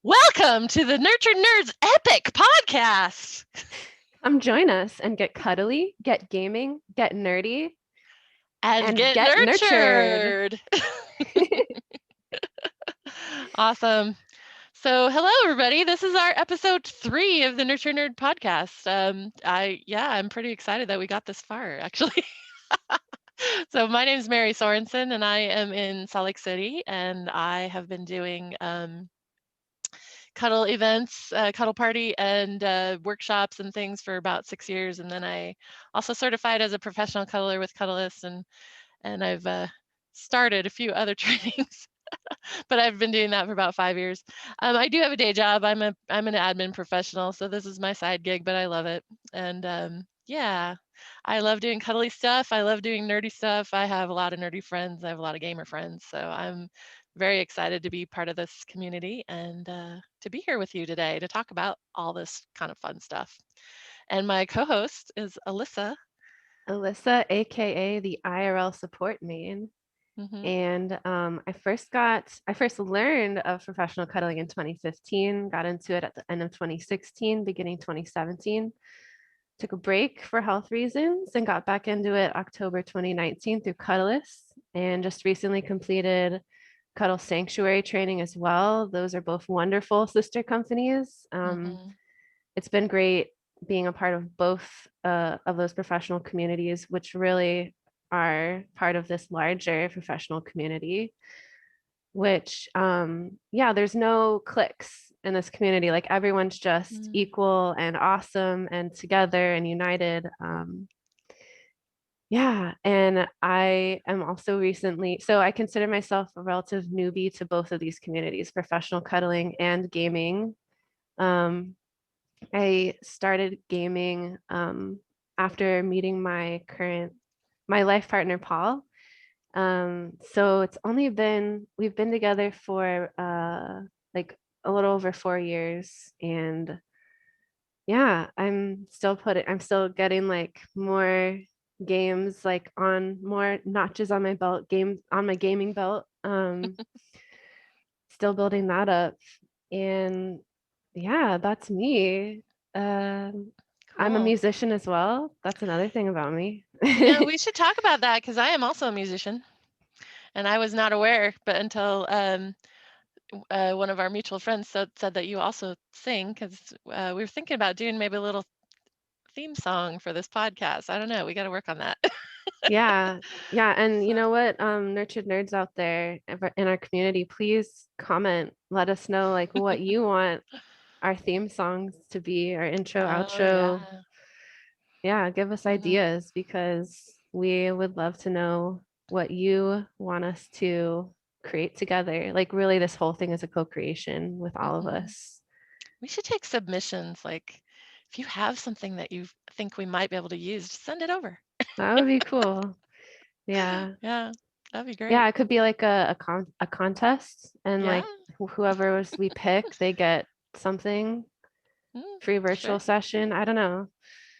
Welcome to the Nurtured Nerds Epic Podcast. Come join us and get cuddly, get gaming, get nerdy, And get nurtured. nurtured. Awesome. So, hello everybody. This is our episode 3 of the Nurtured Nerd Podcast. I'm pretty excited that we got this far, actually. So, my name is Mary Sorensen, and I am in Salt Lake City, and I have been doing cuddle events, cuddle party, and workshops and things for about 6 years. And then I also certified as a professional cuddler with Cuddlist, and I've started a few other trainings, but I've been doing that for about 5 years. I do have a day job. I'm an admin professional, so this is my side gig, but I love it. And yeah, I love doing cuddly stuff. I love doing nerdy stuff. I have a lot of nerdy friends. I have a lot of gamer friends, so I'm very excited to be part of this community and to be here with you today to talk about all this kind of fun stuff. And my co-host is Alyssa. Alyssa, aka the IRL support main. Mm-hmm. And I first learned of professional cuddling in 2015, got into it at the end of 2016, beginning 2017. Took a break for health reasons and got back into it October 2019 through Cuddlist, and just recently completed Cuddle Sanctuary training as well. Those are both wonderful sister companies. Mm-hmm. It's been great being a part of both of those professional communities, which really are part of this larger professional community, which there's no cliques in this community. Like everyone's just equal and awesome and together and united. And I am also so I consider myself a relative newbie to both of these communities, professional cuddling and gaming. I started gaming after meeting my life partner, Paul. So we've been together for like a little over 4 years, and yeah, I'm still getting like more games, like on more notches on my belt, games on my gaming belt. Still building that up. And yeah, that's me. I'm a Cool. musician as well. That's another thing about me. We should talk about that because I am also a musician, and I was not aware, but until one of our mutual friends said that you also sing, because we were thinking about doing maybe a little theme song for this podcast. I don't know. We got to work on that. Yeah. And you know what? Nurtured nerds out there in our community, please comment. Let us know like what you want our theme songs to be, our intro, Oh, yeah. outro. Yeah, give us Mhm. ideas because we would love to know what you want us to create together. Like really this whole thing is a co-creation with all of Mhm. us. We should take submissions. Like, if you have something that you think we might be able to use, just send it over. That would be cool. Yeah. Yeah, that'd be Yeah, great. it could be like a contest, and Yeah. like whoever we pick, they get something, free Sure. virtual session. I don't know.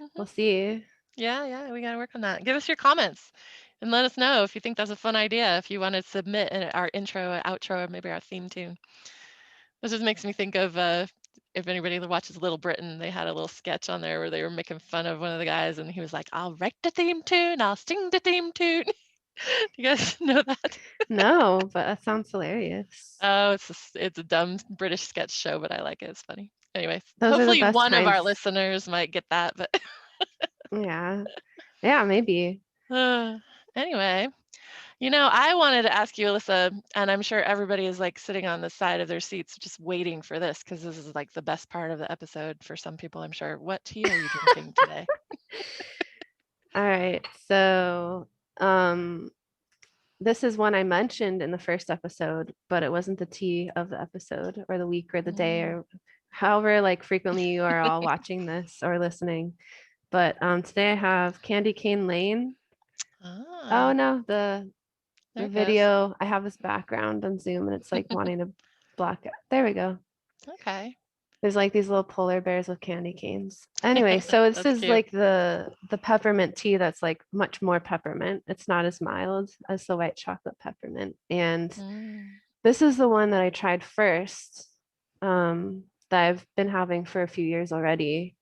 Mhm. We'll see. Yeah, we got to work on that. Give us your comments and let us know if you think that's a fun idea, if you want to submit our intro, outro, or maybe our theme tune. This just makes me think of if anybody watches Little Britain, they had a little sketch on there where they were making fun of one of the guys, and he was like, "I'll write the theme tune, I'll sing the theme tune." Do you guys know that? No, but that sounds hilarious. Oh, it's a dumb British sketch show, but I like it. It's funny. Anyways, Those are the hopefully best one of our kinds. listeners might get that. But Yeah. Yeah, maybe. uh, anyway, I wanted to ask you, Alyssa, and I'm sure everybody is like sitting on the side of their seats just waiting for this because this is like the best part of the episode for some people, I'm sure. What tea are you drinking today? All right. So, um, this is one I mentioned in the first episode, but it wasn't the tea of the episode or the week or the day Mm. or however like frequently you are all watching this or listening. But today I have Candy Cane Lane. Oh Ah, no, the there the it goes. video I have this background on Zoom and it's like wanting to block it. There we go. Okay. There's like these little polar bears with candy canes. Anyway, so this That's is cute. like the peppermint tea that's like much more peppermint. It's not as mild as the white chocolate peppermint. And Mm. this is the one that I tried first. that I've been having for a few years already.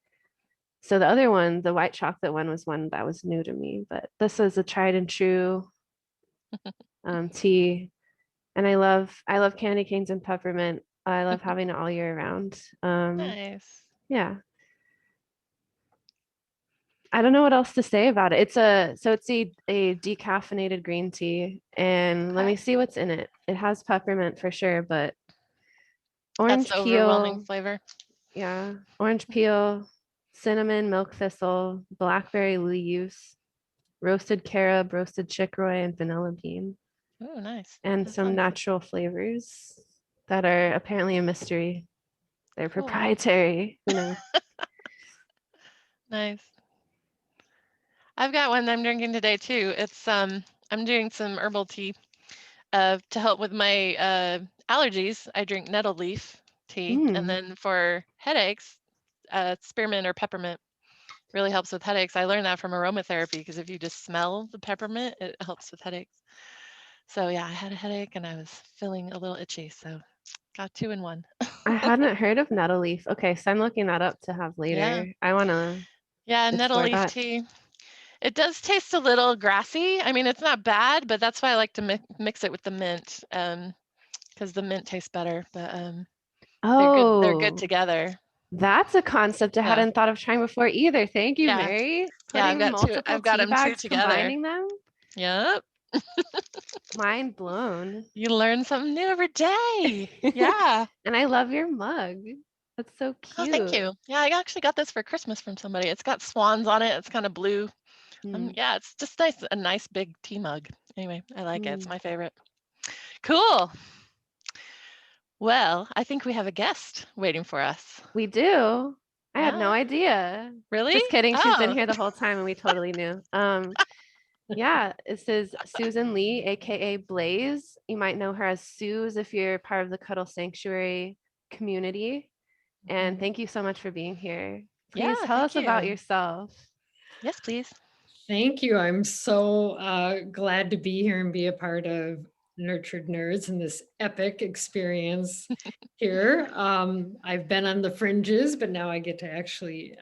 So the other one, the white chocolate one, was one that was new to me, but this is a tried and true tea. And I love candy canes and peppermint. I love having it all year round. Nice. Yeah. I don't know what else to say about it. It's a decaffeinated green tea, and let Okay. me see what's in it. It has peppermint for sure, but That's orange the overwhelming peel, flavor. yeah, orange peel, cinnamon, milk thistle, blackberry leaves, roasted carob, roasted chicory, and vanilla bean, Oh, nice. and That some sounds natural flavors that are apparently a mystery. They're cool. proprietary. Who knows? Nice. I've got one I'm drinking today too. It's I'm doing some herbal tea to help with my allergies. I drink nettle leaf tea, and Mm, then for headaches, spearmint or peppermint really helps with headaches. I learned that from aromatherapy because if you just smell the peppermint, it helps with headaches. So yeah, I had a headache and I was feeling a little itchy, so got two in one. I hadn't heard of nettle leaf. Okay, so I'm looking that up to have Yeah. later. I want to Yeah, nettle explore leaf that. tea. It does taste a little grassy. I mean, it's not bad, but that's why I like to mix it with the mint, because the mint tastes better. But they're good. They're good Oh, together. that's a concept I Yeah, hadn't thought of trying before either. Thank you, yeah, Mary. yeah. I've Putting got two. multiple I've got tea them two bags, together. combining them. Yep. Mind blown. You learn something new every day. Yeah. And I love your mug. That's so Oh, thank cute. you. Yeah, I actually got this for Christmas from somebody. It's got swans on it. It's kind of blue. Mm, Yeah, it's just nice. A nice big tea mug. Anyway, I like it. It's mm. my favorite. Cool. Well, I think we have a guest waiting for us. We do. I had no Yeah. idea. Really? Just kidding. She's been Oh, here the whole time and we totally knew. Yeah, this is Susan Lee, aka Blaze. You might know her as Suze if you're part of the Cuddle Sanctuary community. And Mhm. thank you so much for being here. Please Yeah, tell thank us about you. yourself. Yes, please. Thank you. I'm so glad to be here and be a part of Nurtured Nerds and this epic experience here. I've been on the fringes, but now I get to actually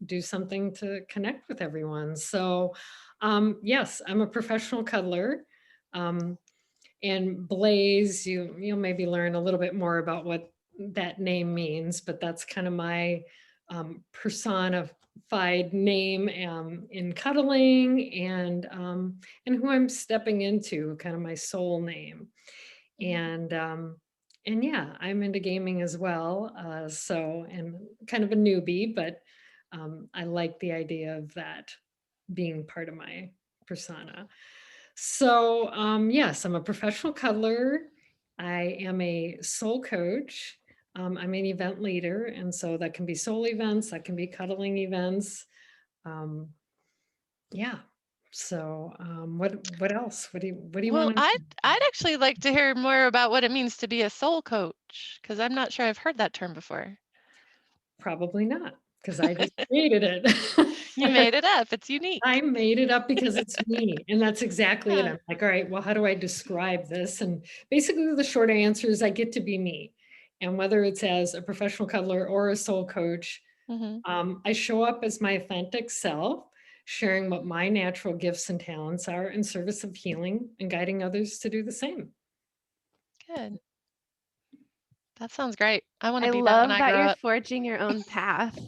do something to connect with everyone. So, yes, I'm a professional cuddler. Um, and Blaze, you'll maybe learn a little bit more about what that name means, but that's kind of my personified name in cuddling and who I'm stepping into, kind of my soul name. Mhm. And yeah, I'm into gaming as well. So and kind of a newbie, but I like the idea of that being part of my persona. So, yes, I'm a professional cuddler. I am a soul coach. I'm an event leader, and so that can be soul events, that can be cuddling events. Um, yeah. So, what else? What do you Well, want to? I'd actually like to hear more about what it means to be a soul coach, because I'm not sure I've heard that term before. Probably not, because I just created You it. made it up. It's unique. I made it up because it's me. And that's exactly it. Yeah. I'm like, all right, well, how do I describe this? And basically, the short answer is I get to be me. And whether it's as a professional cuddler or a soul coach, Mhm. I show up as my authentic self, sharing what my natural gifts and talents are in service of healing and guiding others to do the same. Good. That sounds great. I want to I be that when love I that grow you're up. forging your own path,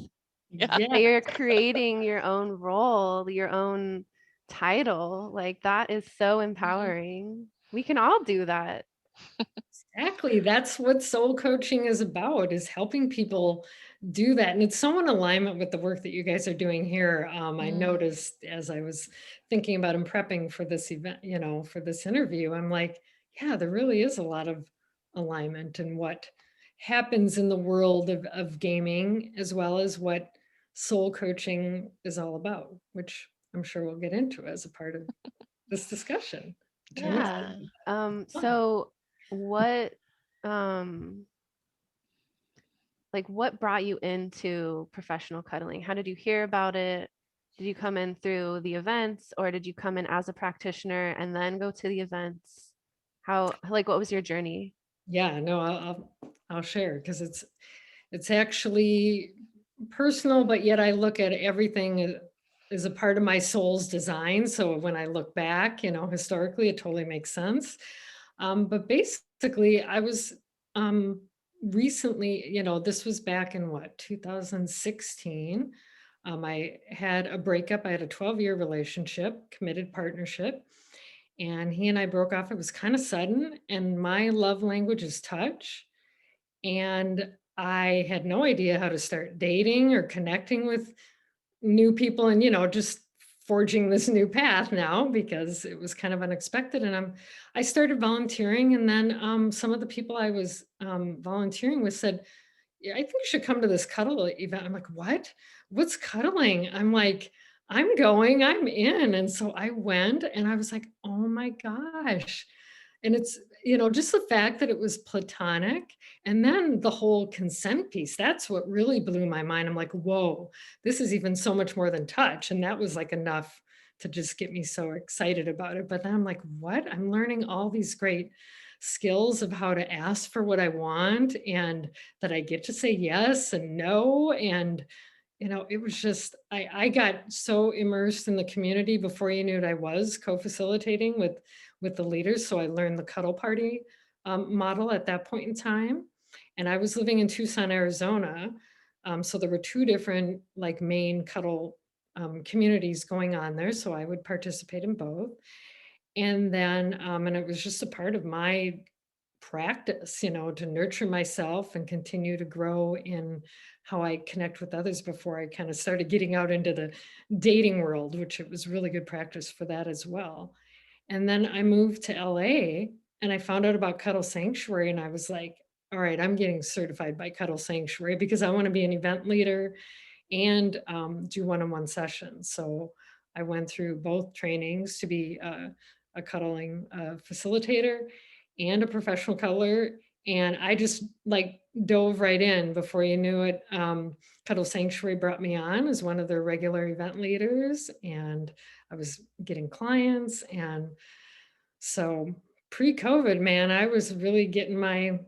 Yeah. Yeah. that you're creating your own role, your own title. Like that is so Mhm. empowering. We can all do that. Exactly. That's what soul coaching is about, is helping people do that. And it's so in alignment with the work that you guys are doing here. I Mm. noticed as I was thinking about and prepping for this event, for this interview, I'm like, yeah, there really is a lot of alignment in what happens in the world of gaming, as well as what soul coaching is all about, which I'm sure we'll get into as a part of this discussion, which I'm Yeah. Yeah. excited. So what um like what brought you into professional cuddling? How did you hear about it? Did you come in through the events or did you come in as a practitioner and then go to the events? How like what was your journey? Yeah, no, I'll share because it's actually personal, but yet I look at everything as a part of my soul's design. So when I look back, historically, it totally makes sense. But basically, I was um, recently, this was back in what, 2016. I had a breakup. I had a 12-year relationship, committed partnership, and he and I broke off. It was kind of sudden, and my love language is touch. And I had no idea how to start dating or connecting with new people and, just forging this new path now because it was kind of unexpected. And I started volunteering. And then some of the people I was volunteering with said, yeah, I think you should come to this cuddle event. I'm like, what? What's cuddling? I'm like, I'm going, I'm in. And so I went and I was like, oh my gosh. And it's, just the fact that it was platonic and then the whole consent piece, that's what really blew my mind. I'm like, whoa, this is even so much more than touch. And that was like enough to just get me so excited about it. But then I'm like, what? I'm learning all these great skills of how to ask for what I want and that I get to say yes and no. And, it was just, I got so immersed in the community before you knew it, I was co-facilitating with the leaders. So I learned the cuddle party model at that point in time. And I was living in Tucson, Arizona. So there were two different like main cuddle communities going on there. So I would participate in both. And then, and it was just a part of my practice, to nurture myself and continue to grow in how I connect with others before I kind of started getting out into the dating world, which it was really good practice for that as well. And then I moved to LA and I found out about Cuddle Sanctuary and I was like, all right, I'm getting certified by Cuddle Sanctuary because I want to be an event leader and do one-on-one sessions. So I went through both trainings to be a cuddling facilitator and a professional cuddler. And I just like dove right in before you knew it. Cuddle Sanctuary brought me on as one of their regular event leaders, and I was getting clients. And so pre-COVID, man, I was really getting my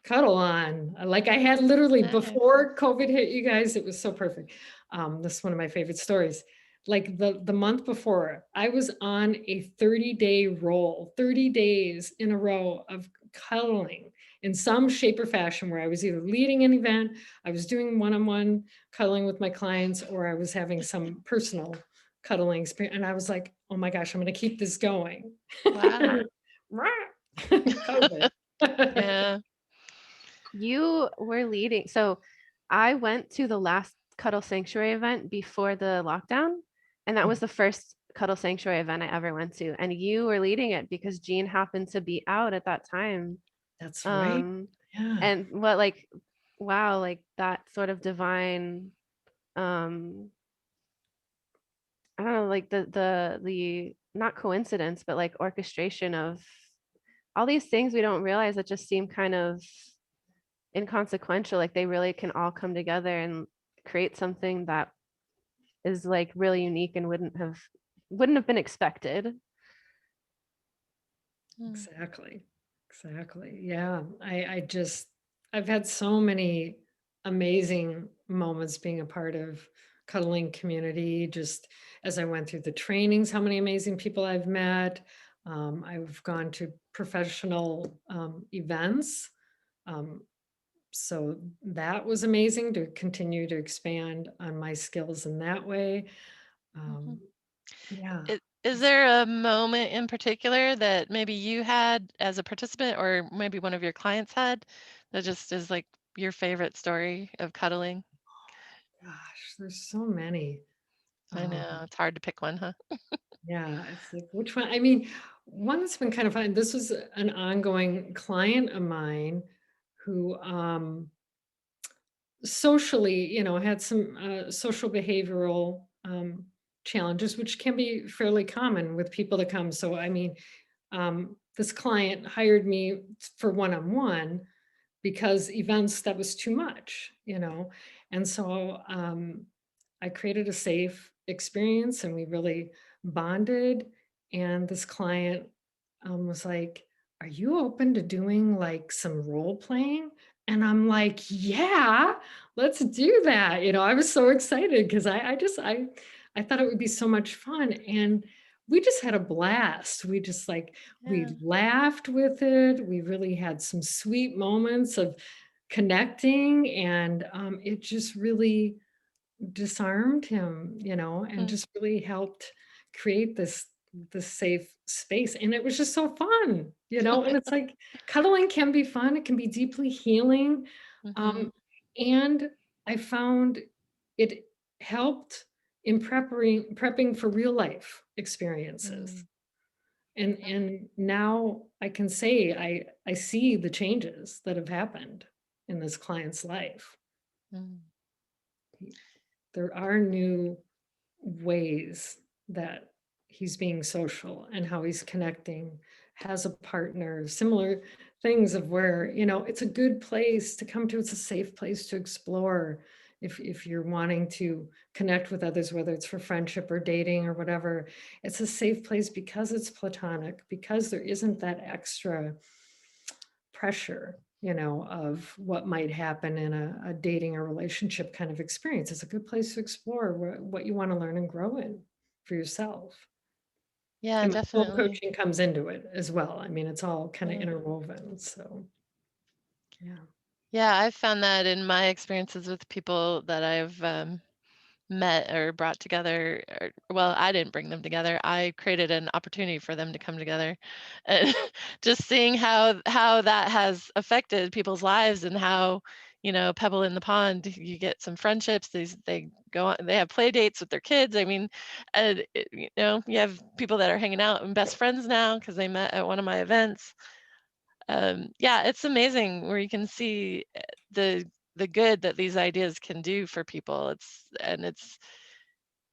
cuddle on. Like I had literally Nice. before COVID hit, you guys, it was so perfect. This is one of my favorite stories. Like the month before, I was on a 30-day roll, 30 days in a row of cuddling in some shape or fashion where I was either leading an event, I was doing one-on-one cuddling with my clients, or I was having some personal cuddling experience. And I was like, oh my gosh, I'm going to keep this going. Wow. COVID. Yeah. You were leading. So I went to the last Cuddle Sanctuary event before the lockdown, and that was the first Cuddle Sanctuary event I ever went to. And you were leading it because Jean happened to be out at that time. That's right. Um, Yeah. and what like, wow, like that sort of divine, um, I don't know, like the not coincidence, but like orchestration of all these things we don't realize that just seem kind of inconsequential. Like they really can all come together and create something that is like really unique and wouldn't have been expected. Mm. Exactly. Exactly. Yeah. I've had so many amazing moments being a part of cuddling community, just as I went through the trainings, how many amazing people I've met. I've gone to professional events. Um, so that was amazing to continue to expand on my skills in that way. Mhm. Um, yeah. Is there a moment in particular that maybe you had as a participant or maybe one of your clients had that just is like your favorite story of cuddling? Gosh, there's so many. I know, Um, it's hard to pick one, huh? yeah, it's like which one? I mean, one that's been kind of fun. This was an ongoing client of mine who socially, had some social behavioral challenges, which can be fairly common with people that come. So, I mean, this client hired me for one-on-one because events that was too much. And so I created a safe experience and we really bonded. And this client was like, are you open to doing like some role playing? And I'm like, yeah, let's do that. I was so excited because I thought it would be so much fun. And we just had a blast. We just like, Yeah. we laughed with it. We really had some sweet moments of connecting. And it just really disarmed him, and Mm. just really helped create this safe space. And it was just so fun, and it's like cuddling can be fun, it can be deeply healing. Mhm. Um, and I found it helped in prepping for real life experiences. Mm. And now I can say I see the changes that have happened in this client's life. Mm. There are new ways that he's being social and how he's connecting, has a partner, similar things of where, it's a good place to come to. It's a safe place to explore if you're wanting to connect with others, whether it's for friendship or dating or whatever. It's a safe place because it's platonic, because there isn't that extra pressure, of what might happen in a dating or relationship kind of experience. It's a good place to explore what you want to learn and grow in for yourself. Yeah, And my soul definitely. coaching comes into it as well. I mean, it's all kind of Mm. interwoven. So, yeah. Yeah, I've found that in my experiences with people that I've met or brought together. Well, I didn't bring them together. I created an opportunity for them to come together, and just seeing how that has affected people's lives and how pebble in the pond. You get some friendships. They go on. They have play dates with their kids. I mean, you have people that are hanging out and best friends now because they met at one of my events. Yeah, it's amazing where you can see the good that these ideas can do for people.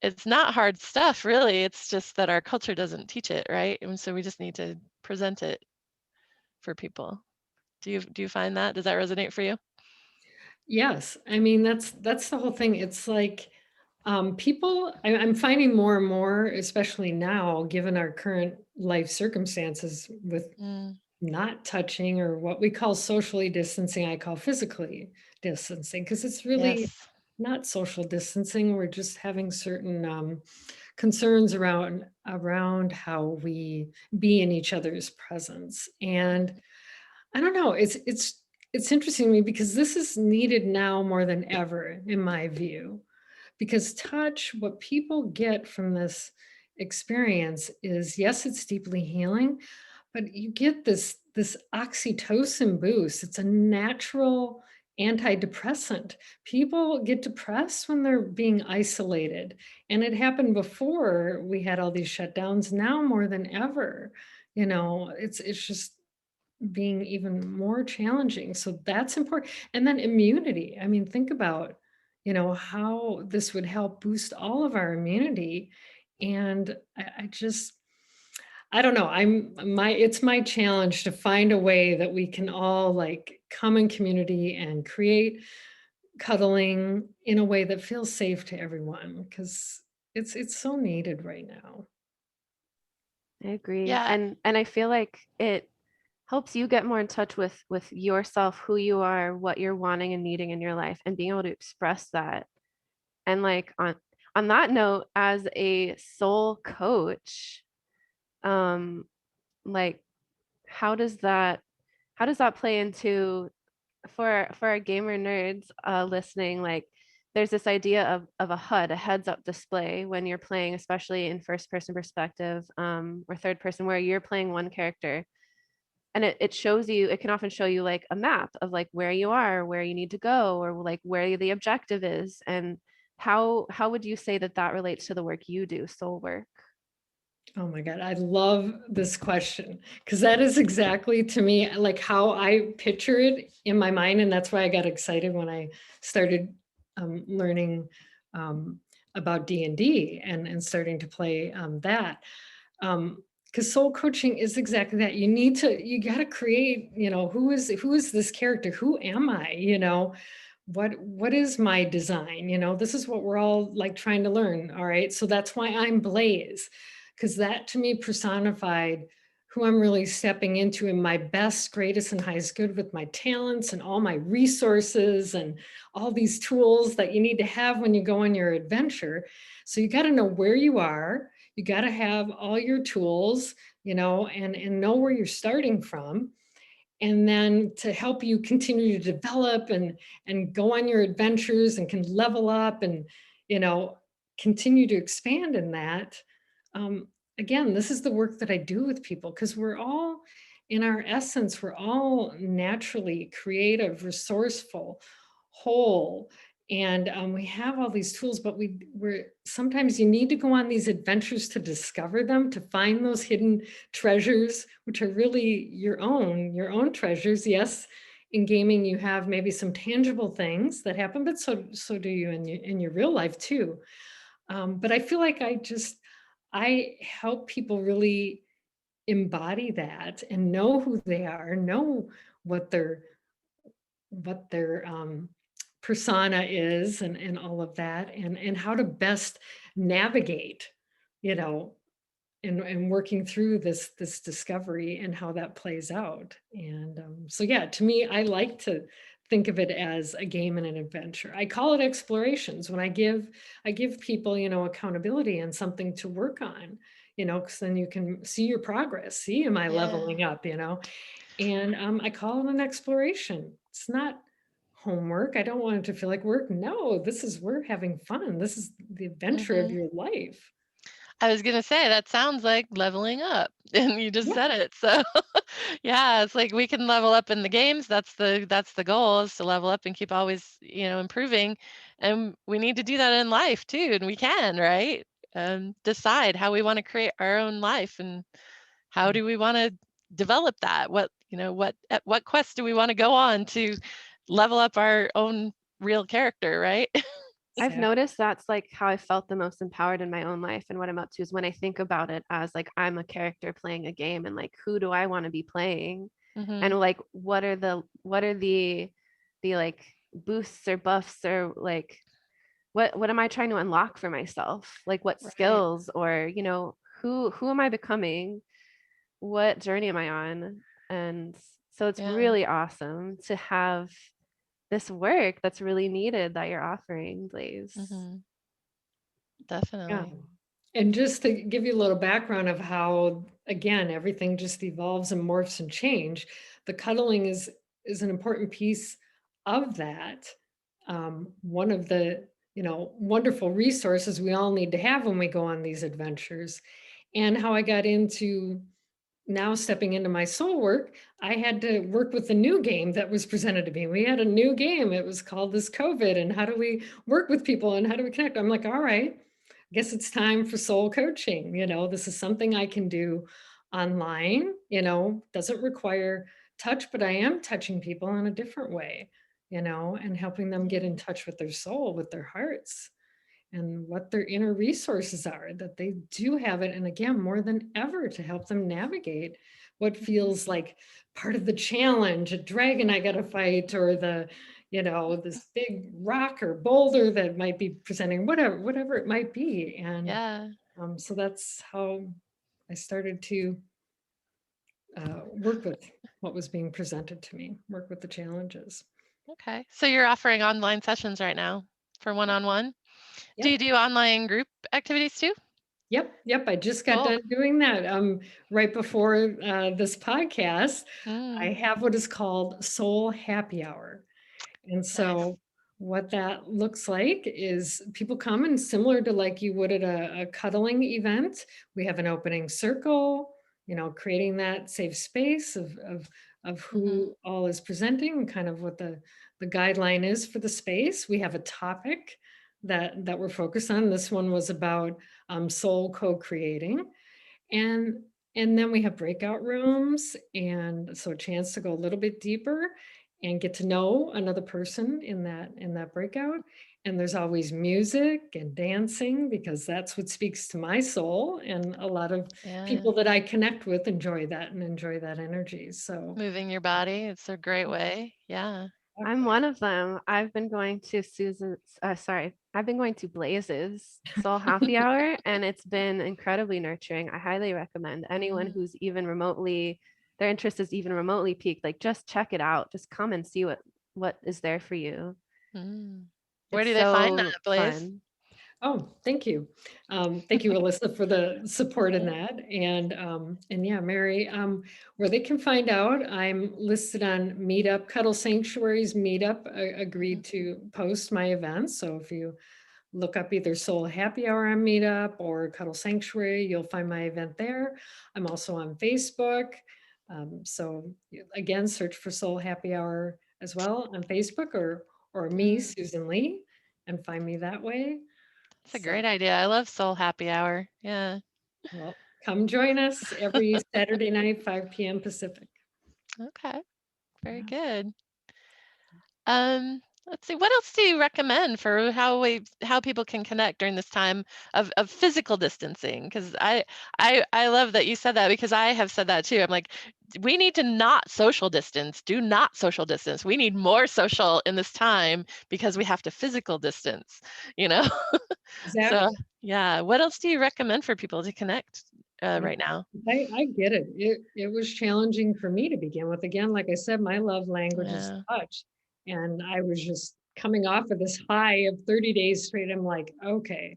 It's not hard stuff, really. It's just that our culture doesn't teach it, right? And so we just need to present it for people. Do you find that? Does that resonate for you? Yes, I mean that's the whole thing. It's like people. I'm finding more and more, especially now, given our current life circumstances, with Mm, not touching or what we call socially distancing, I call physically distancing, because it's really yes. not social distancing. We're just having certain concerns around how we be in each other's presence. And I don't know, it's interesting to me because this is needed now more than ever, in my view, because touch, what people get from this experience is, yes, it's deeply healing, but you get this oxytocin boost. It's a natural antidepressant. People get depressed when they're being isolated, and it happened before we had all these shutdowns. Now more than ever, it's just being even more challenging. So that's important. And then immunity. I mean, think about, how this would help boost all of our immunity. And I just, I don't know. It's my challenge to find a way that we can all like come in community and create cuddling in a way that feels safe to everyone, because it's so needed right now. I agree. Yeah. And I feel like it helps you get more in touch with yourself, who you are, what you're wanting and needing in your life, and being able to express that. And like on that note, as a soul coach, um, like how does that play into for our gamer nerds listening, like there's this idea of a HUD, a heads up display when you're playing, especially in first person perspective or third person, where you're playing one character and it shows you, it can often show you like a map of like where you are, where you need to go, or like where the objective is. And how would you say that that relates to the work you do, soul work? Oh my God, I love this question, because that is exactly, to me, like how I picture it in my mind. And that's why I got excited when I started learning um, about D&D and starting to play that. Because soul coaching is exactly that. You got to create, who is this character? Who am I? What is my design? This is what we're all like trying to learn. All right. So that's why I'm Blaze, because that to me personified who I'm really stepping into in my best, greatest, and highest good with my talents and all my resources and all these tools that you need to have when you go on your adventure. So you got to know where you are. You got to have all your tools, and know where you're starting from. And then to help you continue to develop and go on your adventures and can level up and, you know, continue to expand in that. Um, Again, this is the work that I do with people because we're all, in our essence, we're all naturally creative, resourceful, whole, and we have all these tools, but we're sometimes you need to go on these adventures to discover them, to find those hidden treasures, which are really your own treasures. Yes, in gaming you have maybe some tangible things that happen, but so do you in your real life too. But I feel like I help people really embody that and know who they are, know what their persona is and all of that and how to best navigate, you know, and working through this discovery and how that plays out. And so yeah, to me, I like to think of it as a game and an adventure. I call it explorations when I give people, accountability and something to work on, because then you can see your progress. See, am I Yeah. leveling up, and I call it an exploration. It's not homework. I don't want it to feel like work. No, we're having fun. This is the adventure of Hmm. your life. I was gonna say that sounds like leveling up, and you just Yeah. said it. So, yeah, it's like we can level up in the games. That's the goal is to level up and keep always, improving. And we need to do that in life too, and we can, right? Decide how we want to create our own life and how do we want to develop that? What quest do we want to go on to level up our own real character, right? I've Exactly. noticed that's like how I felt the most empowered in my own life and what I'm up to is when I think about it as like I'm a character playing a game and like who do I want to be playing? Hmm. And like what are the like boosts or buffs or like what am I trying to unlock for myself? Like what Right. skills or who am I becoming? What journey am I on? And so it's Yeah. really awesome to have this work that's really needed that you're offering, Blaze. Hmm. Yeah. Definitely. And just to give you a little background of how, again, everything just evolves and morphs and change, the cuddling is an important piece of that. One of the, wonderful resources we all need to have when we go on these adventures. And how I got into now stepping into my soul work, I had to work with the new game that was presented to me. We had a new game. It was called this COVID, and how do we work with people and how do we connect? I'm like, all right, I guess it's time for soul coaching. This is something I can do online, doesn't require touch, but I am touching people in a different way, and helping them get in touch with their soul, with their hearts and what their inner resources are, that they do have it. And again, more than ever, to help them navigate what Mhm. feels like part of the challenge, a dragon I got to fight, or this big rock or boulder that might be presenting, whatever it might be. And Yeah. so that's how I started to work with what was being presented to me, work with the challenges. Okay. So you're offering online sessions right now for one-on-one. Do you Yep. do online group activities too? Yep. I just got Cool. done doing that right before this podcast. I Mm, have what is called Soul Happy Hour. And nice. so what that looks like is people come and similar to like you would at a cuddling event, we have an opening circle, creating that safe space of Hmm. who all is presenting and kind of what the guideline is for the space. We have a topic that we're focused on. This one was about soul co-creating. And and then we have breakout rooms, and so a chance to go a little bit deeper and get to know another person in that breakout. And there's always music and dancing because that's what speaks to my soul. And a lot of Yeah. people that I connect with enjoy that and enjoy that energy. So Moving your body. It's a great way. Yeah. I'm exactly. one of them. I've been going to Susan's, sorry, I've been going to Blazes Soul Happy Hour, and it's been incredibly nurturing. I highly recommend anyone Mm, who's even remotely, their interest is even remotely piqued, like just check it out. Just come and see what is there for you. mm. Where It's do they find so that, Blaze? Oh, thank you. Thank you, Alyssa, for the support in Yeah. that. And yeah, Mary, where they can find out, I'm listed on Meetup, Cuddle Sanctuaries Meetup, agreed to post my events. So if you look up either Soul Happy Hour on Meetup or Cuddle Sanctuary, you'll find my event there. I'm also on Facebook. So again, search for Soul Happy Hour as well on Facebook or me, Mm, Susan Lee, and find me that way. that's a So, great idea. I love Soul Happy Hour. Yeah. well, come join us every Saturday night, 5 p.m. Pacific. Okay. Very Yeah. good. Let's see, what else do you recommend for how people can connect during this time of physical distancing? Because I love that you said that because I have said that too. I'm like, we need to not social distance. Do not social distance. We need more social in this time because we have to physical distance, you know? So Exactly. yeah, what else do you recommend for people to connect Yeah, right now? I get it. It was challenging for me to begin with. Again, like I said, my love language is Yeah. touch. And I was just coming off of this high of 30 days straight. I'm like, okay,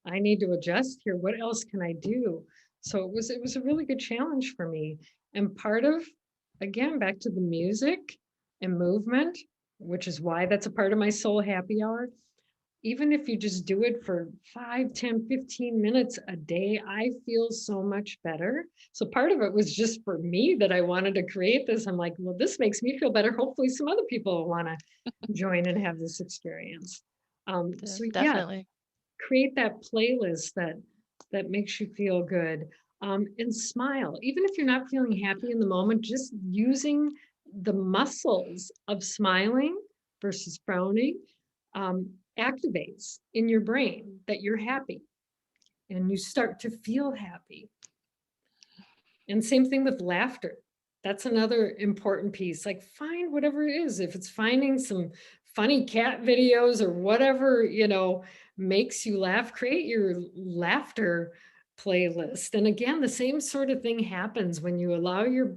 I need to adjust here. What else can I do? So it was a really good challenge for me. And part of, again, back to the music and movement, which is why that's a part of my soul happy hour. Even if you just do it for 5, 10, 15 minutes a day, I feel so much better. So part of it was just for me that I wanted to create this. I'm like, well, this makes me feel better. Hopefully some other people will want to join and have this experience. So yeah, Definitely. create that playlist that makes you feel good. And smile. Even if you're not feeling happy in the moment, just using the muscles of smiling versus frowning activates in your brain that you're happy and you start to feel happy. And same thing with laughter. That's another important piece. Like find whatever it is. If it's finding some funny cat videos or whatever, makes you laugh, create your laughter playlist. And again, the same sort of thing happens when you allow your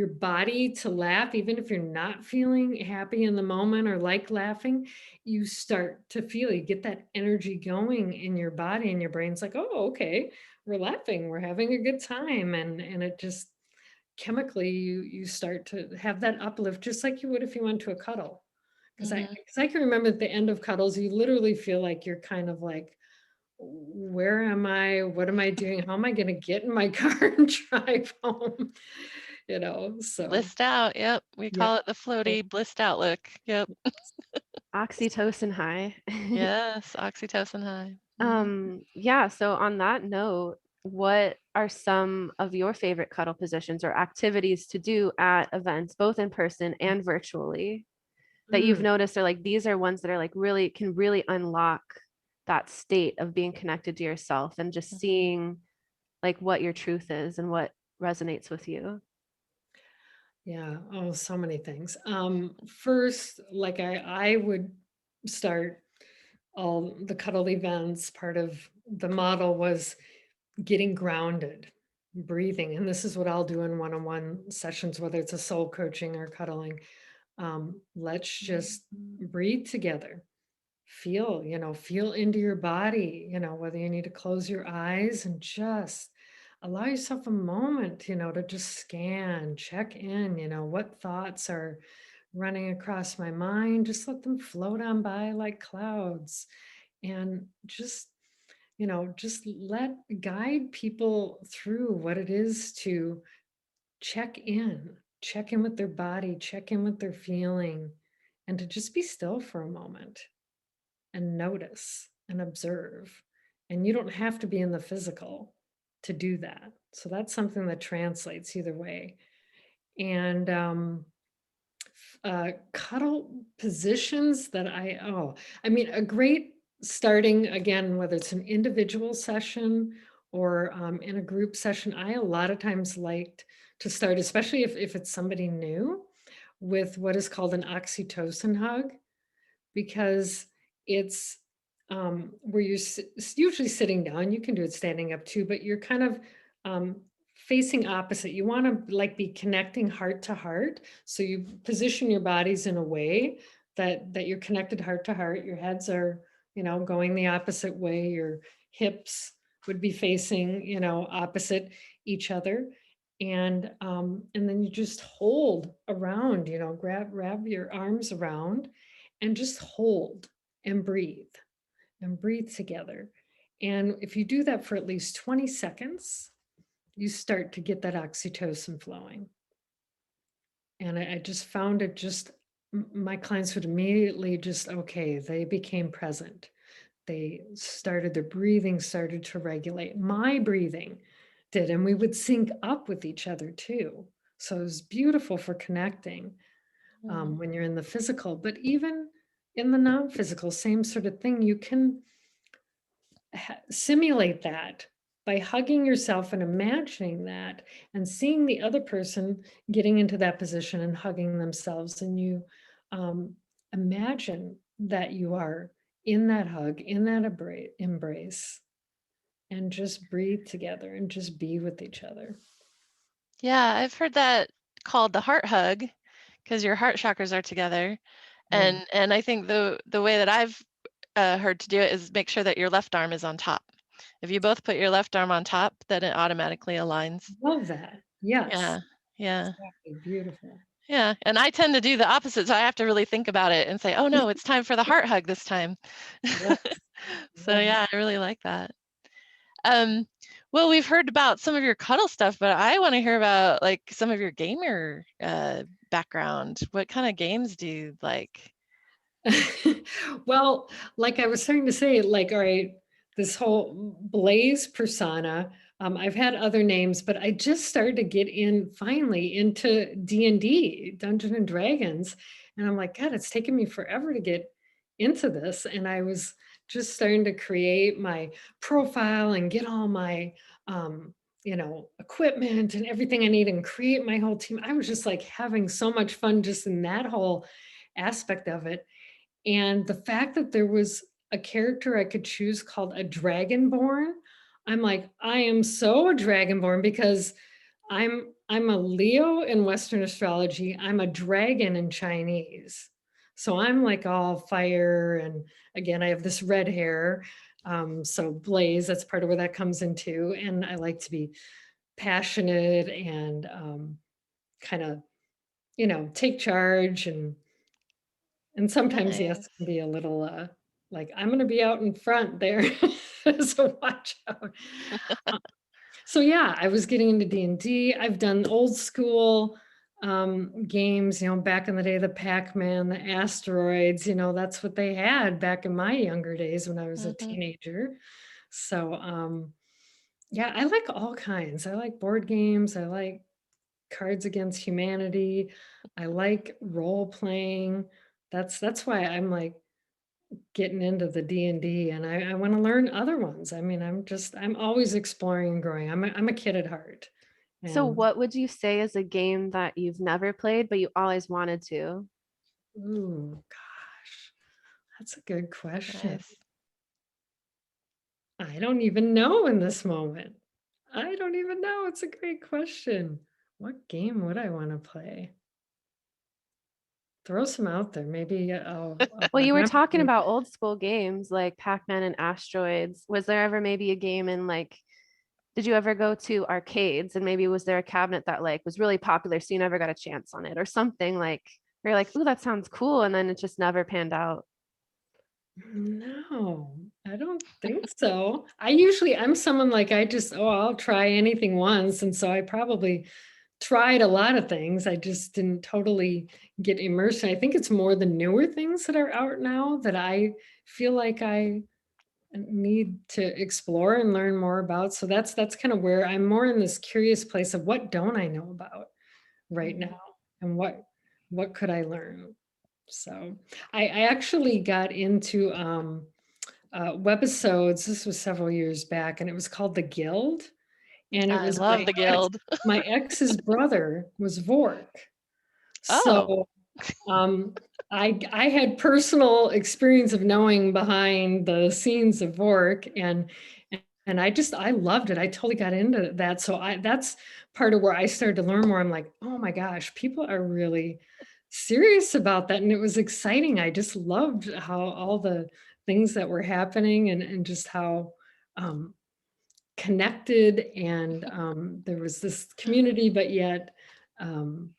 body to laugh, even if you're not feeling happy in the moment or like laughing, you start to feel, you get that energy going in your body and your brain's like, oh, okay, we're laughing, we're having a good time. And it just chemically you start to have that uplift just like you would if you went to a cuddle. Because I Hmm. because I can remember at the end of cuddles, you literally feel like you're kind of like, where am I? What am I doing? How am I going to get in my car and drive home? So Blissed out. Yep. We yeah. call it the floaty blissed out look. Yep. Oxytocin high. Yes, oxytocin high. Mhm. Yeah, so on that note, what are some of your favorite cuddle positions or activities to do at events, both in person and virtually, that you've Mm, noticed are like these are ones that are like really can really unlock that state of being connected to yourself and just Mhm. seeing like what your truth is and what resonates with you? yeah. Oh, so many things. First, like I would start all the cuddle events. Part of the model was getting grounded, breathing. And this is what I'll do in one-on-one sessions, whether it's a soul coaching or cuddling. Let's just breathe together. Feel into your body, whether you need to close your eyes and just allow yourself a moment, to just scan, check in, what thoughts are running across my mind. Just let them float on by like clouds and just let guide people through what it is to check in with their body, check in with their feeling, and to just be still for a moment and notice and observe. And you don't have to be in the physical to do that. So that's something that translates either way. And cuddle positions that I mean, a great starting again, whether it's an individual session or in a group session, I a lot of times liked to start, especially if it's somebody new, with what is called an oxytocin hug, because it's where you're usually sitting down. You can do it standing up too, but you're kind of facing opposite. You want to like be connecting heart to heart. So you position your bodies in a way that you're connected heart to heart. Your heads are, going the opposite way. Your hips would be facing, opposite each other. And then you just hold around, grab your arms around and just hold and breathe together. And if you do that for at least 20 seconds, you start to get that oxytocin flowing. And I just found it my clients would immediately okay, they became present. Their breathing started to regulate. My breathing did, and we would sync up with each other too. So it was beautiful for connecting when you're in the physical, but even in the non-physical, same sort of thing. You can simulate that by hugging yourself and imagining that and seeing the other person getting into that position and hugging themselves. And you imagine that you are in that hug, in that embrace, and just breathe together and just be with each other. Yeah, I've heard that called the heart hug because your heart chakras are together. And I think the way that I've heard to do it is make sure that your left arm is on top. If you both put your left arm on top, then it automatically aligns. Love that. Yes. Yeah. Exactly. Beautiful. Yeah. And I tend to do the opposite. So I have to really think about it and say, oh no, it's time for the heart hug this time. Yes. So yeah, I really like that. Well, we've heard about some of your cuddle stuff, but I want to hear about like some of your gamer background. What kind of games do you like? Well, like I was starting to say, like, all right, this whole Blaze persona, I've had other names, but I just started to get finally into D&D, Dungeons and Dragons. And I'm like, God, it's taken me forever to get into this. And I was just starting to create my profile and get all my, equipment and everything I need and create my whole team. I was just like having so much fun just in that whole aspect of it. And the fact that there was a character I could choose called a Dragonborn, I'm like, I am so a Dragonborn because I'm a Leo in Western astrology. I'm a dragon in Chinese. So I'm like all fire. And again, I have this red hair. So Blaze, that's part of where that comes into. And I like to be passionate and kind of, take charge and sometimes, yes, Nice. can be a little like, I'm going to be out in front there. So watch out. So yeah, I was getting into D&D. I've done old school games, back in the day, the Pac-Man, the asteroids, that's what they had back in my younger days when I was a teenager. So yeah, I like all kinds. I like board games. I like Cards Against Humanity. I like role playing. That's why I'm like getting into the D&D, and I want to learn other ones. I mean, I'm always exploring and growing. I'm a kid at heart. So And what would you say is a game that you've never played, but you always wanted to? ooh, gosh, that's a good question. Nice. I don't even know in this moment. I don't even know. It's a great question. What game would I want to play? Throw some out there. Maybe Well, you were remember. talking about old school games like Pac-Man and Asteroids. Was there ever maybe a game in like, did you ever go to arcades and maybe was there a cabinet that like was really popular so you never got a chance on it or something like you're like, ooh, that sounds cool, and then it just never panned out? No, I don't think so. I'm someone like I'll try anything once. And so I probably tried a lot of things. I just didn't totally get immersed. And I think it's more the newer things that are out now that I feel like I need to explore and learn more about. So that's kind of where I'm more in this curious place of what don't I know about right now and what could I learn? So I actually got into webisodes. This was several years back, and it was called The Guild. And it I was love the guild. my ex's brother was Vork. Oh, So I had personal experience of knowing behind the scenes of work, and I loved it. I totally got into that. So that's part of where I started to learn more. I'm like, oh my gosh, people are really serious about that. And it was exciting. I just loved how all the things that were happening, and just how um, connected, and there was this community, but yet um,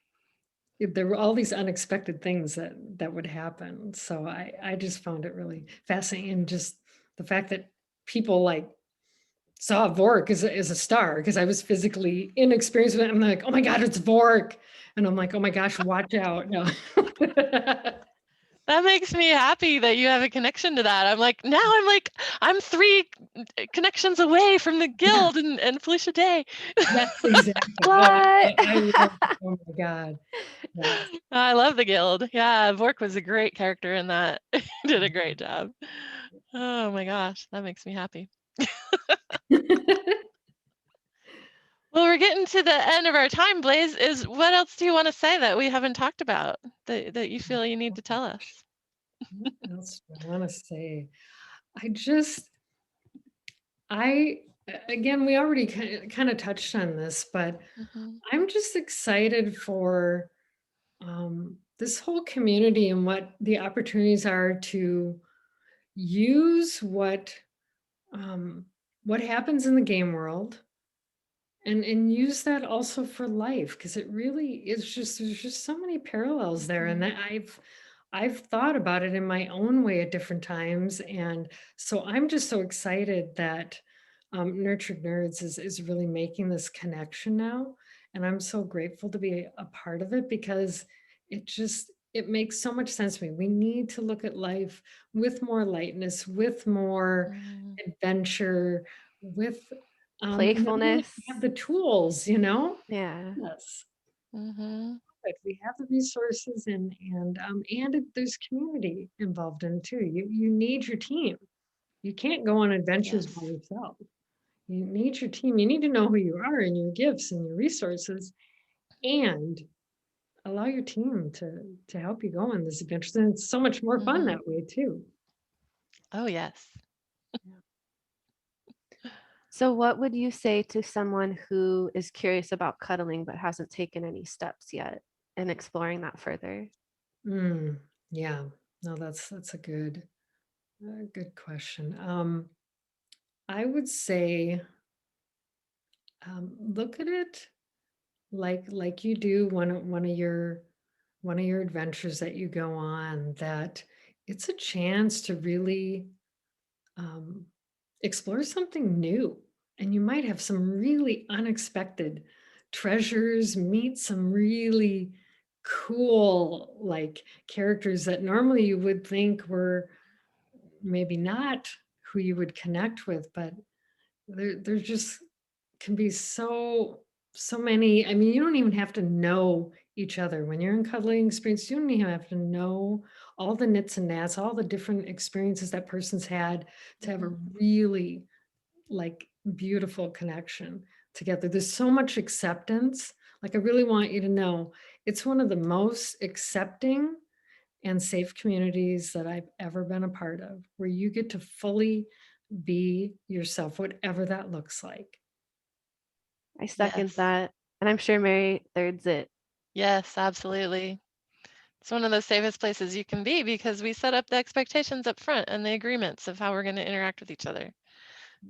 there were all these unexpected things that would happen. So I just found it really fascinating, and just the fact that people like saw Vork as a star, because I was physically inexperienced with it. I'm like, oh my God, it's Vork. And I'm like, oh my gosh, watch out. No. That makes me happy that you have a connection to that. I'm 3 connections away from the Yeah, guild and Felicia Day. yes, exactly. Oh, What? I love it. Oh my God. Yes. I love the guild. Yeah, Vork was a great character in that. He did a great job. Oh my gosh, that makes me happy. Well, we're getting to the end of our time, Blaze. What else do you want to say that we haven't talked about that you feel you need to tell us? What else do I want to say? I just, I, again, we already kind of touched on this, but Mhm. I'm just excited for this whole community, and what the opportunities are to use um, what happens in the game world, and use that also for life, because it really is just, there's just so many parallels there, and Mhm. that I've thought about it in my own way at different times. And so I'm just so excited that Nurtured Nerds is really making this connection now. And I'm so grateful to be a part of it, because it makes so much sense to me. We need to look at life with more lightness, with more Mm, adventure, with knowing that Playfulness. we have the tools, you know? Yeah. Yes. mhm. But we have the resources, there's community involved in it too. You need your team. You can't go on adventures by Yes. yourself. You need your team. You need to know who you are and your gifts and your resources, and allow your team to help you go on this adventure. And it's so much more fun Mhm. that way too. Oh, yes. So, what would you say to someone who is curious about cuddling but hasn't taken any steps yet and exploring that further? Mm, yeah. No, that's a good question. I would say look at it like you do one of your adventures that you go on, that it's a chance to really um, explore something new, and you might have some really unexpected treasures, meet some really cool like characters that normally you would think were maybe not who you would connect with, but they're just can be so many. I mean, you don't even have to know each other when you're in cuddling experience. You don't even have to know all the nits and nats, all the different experiences that person's had, to have a Mhm. really like beautiful connection together. There's so much acceptance. Like, I really want you to know it's one of the most accepting and safe communities that I've ever been a part of, where you get to fully be yourself, whatever that looks like. I second Yes. that. And I'm sure Mary thirds it. Yes, absolutely. It's one of the safest places you can be because we set up the expectations up front and the agreements of how we're going to interact with each other.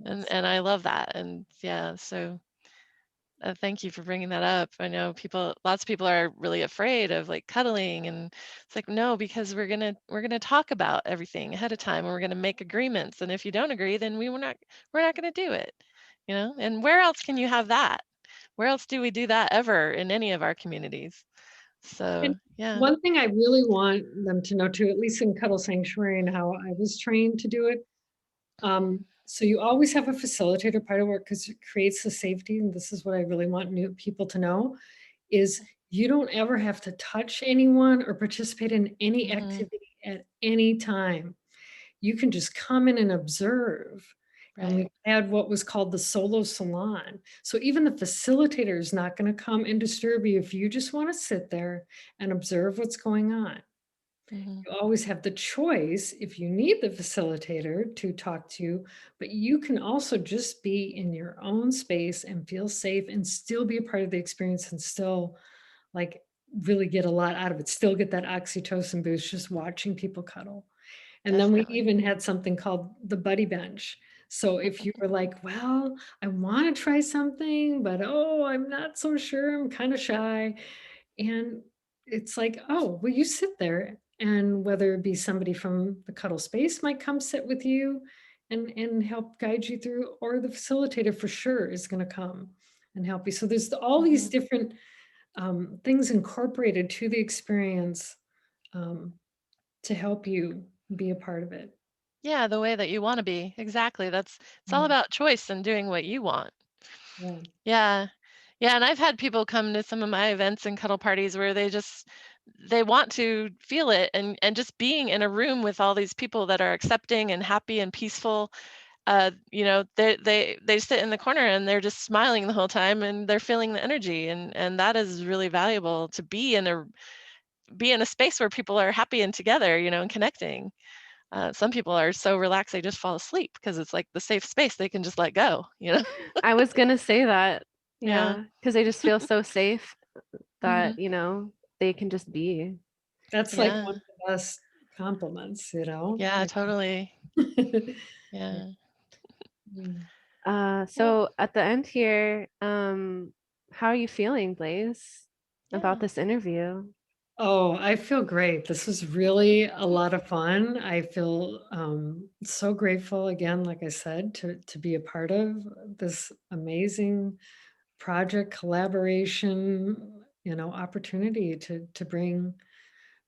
And Yes. and I love that. And yeah, so thank you for bringing that up. I know lots of people are really afraid of like cuddling, and it's like no, because we're gonna talk about everything ahead of time, and we're gonna make agreements. And if you don't agree, then we're not gonna do it. And where else can you have that? Where else do we do that ever in any of our communities? And So yeah. one thing I really want them to know too, at least in Cuddle Sanctuary and how I was trained to do it. So you always have a facilitator part of work, because it creates the safety. And this is what I really want new people to know is you don't ever have to touch anyone or participate in any Hmm. activity at any time. You can just come in and observe. And we Right. had what was called the solo salon. So even the facilitator is not going to come and disturb you if you just want to sit there and observe what's going on. Hmm. You always have the choice if you need the facilitator to talk to you, but you can also just be in your own space and feel safe and still be a part of the experience and still like really get a lot out of it, still get that oxytocin boost just watching people cuddle. And then we Definitely. even had something called the buddy bench. So if you were like, well, I want to try something, but oh, I'm not so sure, I'm kind of shy. And it's like, oh, well, you sit there, and whether it be somebody from the cuddle space might come sit with you and help guide you through, or the facilitator for sure is going to come and help you. So there's all these Hmm. different things incorporated to the experience um, to help you be a part of it. Yeah, the way that you want to be. Exactly. It's all Yeah, about choice and doing what you want. yeah. Yeah. Yeah, and I've had people come to some of my events and cuddle parties where they want to feel it, and just being in a room with all these people that are accepting and happy and peaceful. They sit in the corner and they're just smiling the whole time and they're feeling the energy, and that is really valuable to be in a space where people are happy and together, and connecting. Some people are so relaxed they just fall asleep because it's like the safe space they can just let go. I was gonna say that. Yeah. Yeah, because they just feel so safe Hmm. that, they can just be. That's like Yeah. one of the best compliments, you know? Yeah, Like, totally. yeah. Yeah. Mm. Well, So at the end here, how are you feeling, Blaze, about yeah. this interview? Oh, I feel great. This was really a lot of fun. I feel so grateful again, like I said, to be a part of this amazing project collaboration, opportunity to bring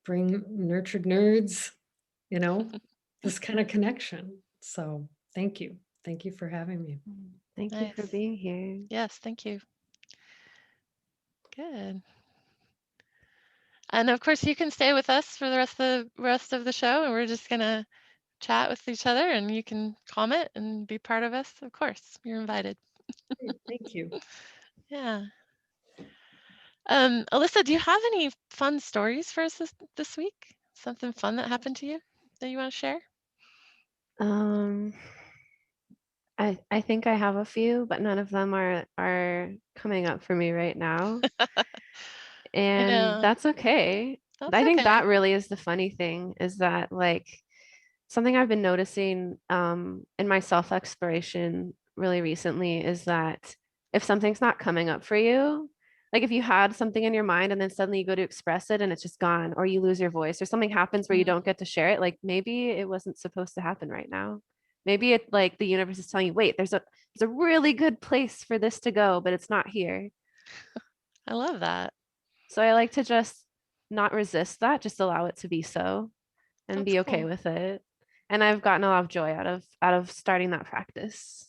nurtured nerds, you know, this kind of connection. So thank you. Thank you for having me. Thank you for Nice. being here. Yes, thank you. Good. And of course, you can stay with us for the rest of the show, and we're just gonna chat with each other, and you can comment and be part of us. Of course, you're invited. Great, thank you. Yeah. Alyssa, do you have any fun stories for us this week? Something fun that happened to you that you want to share? Um, I think I have a few, but none of them are coming up for me right now. And Yeah, that's okay. that's I think okay. that really is the funny thing is that like something I've been noticing in my self-exploration really recently is that if something's not coming up for you, like if you had something in your mind and then suddenly you go to express it and it's just gone, or you lose your voice, or something happens where you Mm. don't get to share it, like maybe it wasn't supposed to happen right now. Maybe it like the universe is telling you, wait, there's a really good place for this to go, but it's not here. I love that. So I like to just not resist that, just allow it to be so and That's be okay cool. with it. And I've gotten a lot of joy out of starting that practice.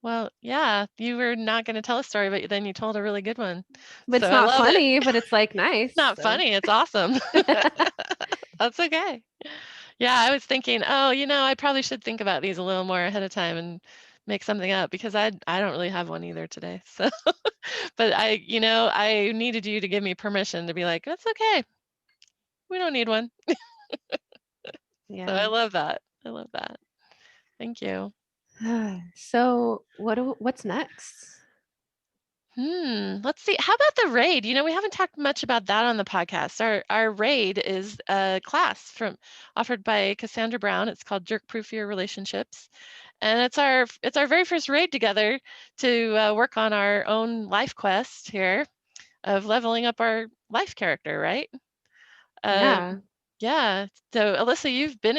Well, yeah, you were not going to tell a story, but then you told a really good one. But So it's I not love it. funny, but it's like It's nice. not So funny. It's awesome. That's okay. Yeah, I was thinking, oh, I probably should think about these a little more ahead of time and make something up because I don't really have one either today. So, but I needed you to give me permission to be like, that's okay. We don't need one. So I yeah. love that. I love that. Thank you. So what's next? Let's see. How about the raid? We haven't talked much about that on the podcast. Our raid is a class offered by Cassandra Brown. It's called Jerk Proof Your Relationships, and it's our very first raid together to work on our own life quest here of leveling up our life character, right? Um, Yeah, yeah. So Alyssa, you've been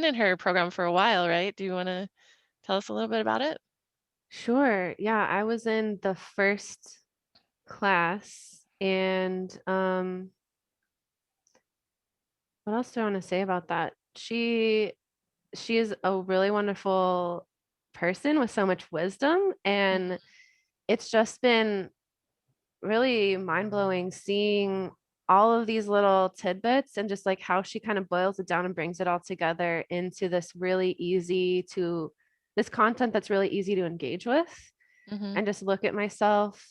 in her program for a while, right? Do you want to tell us a little bit about it? sure. Yeah, I was in the first class and what else do I want to say about that? She is a really wonderful person with so much wisdom, and it's just been really mind-blowing seeing all of these little tidbits and just like how she kind of boils it down and brings it all together into this content that's really easy to engage with, Mm-hmm. and just look at myself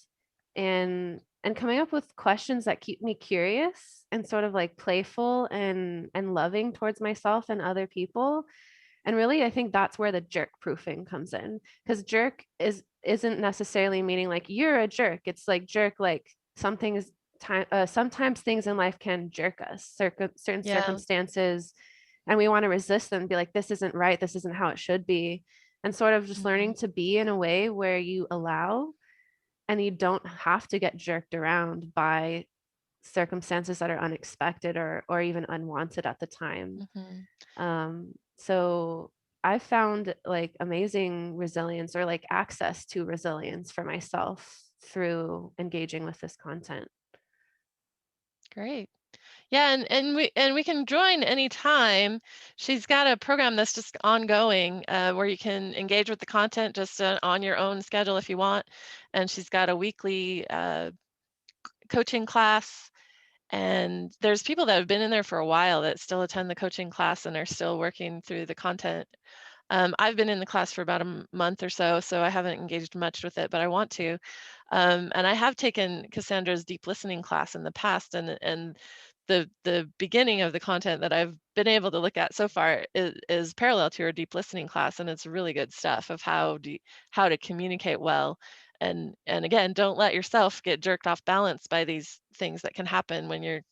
and coming up with questions that keep me curious and sort of like playful and loving towards myself and other people. And really, I think that's where the jerk proofing comes in, because jerk isn't necessarily meaning like you're a jerk. It's like jerk, like something is time. Sometimes things in life can jerk us, certain Yeah. circumstances, and we want to resist them and be like, this isn't right. This isn't how it should be. And sort of just Mm-hmm. learning to be in a way where you allow and you don't have to get jerked around by circumstances that are unexpected or even unwanted at the time. Mm-hmm. So I found like amazing resilience, or like access to resilience for myself through engaging with this content. Great. Yeah, and we can join anytime. She's got a program that's just ongoing, where you can engage with the content just on your own schedule if you want. And she's got a weekly coaching class. And there's people that have been in there for a while that still attend the coaching class and are still working through the content. I've been in the class for about a month or so, so I haven't engaged much with it, but I want to. And I have taken Cassandra's deep listening class in the past, and the beginning of the content that I've been able to look at so far is parallel to her deep listening class, and it's really good stuff of how to communicate well. And again, don't let yourself get jerked off balance by these things that can happen when you're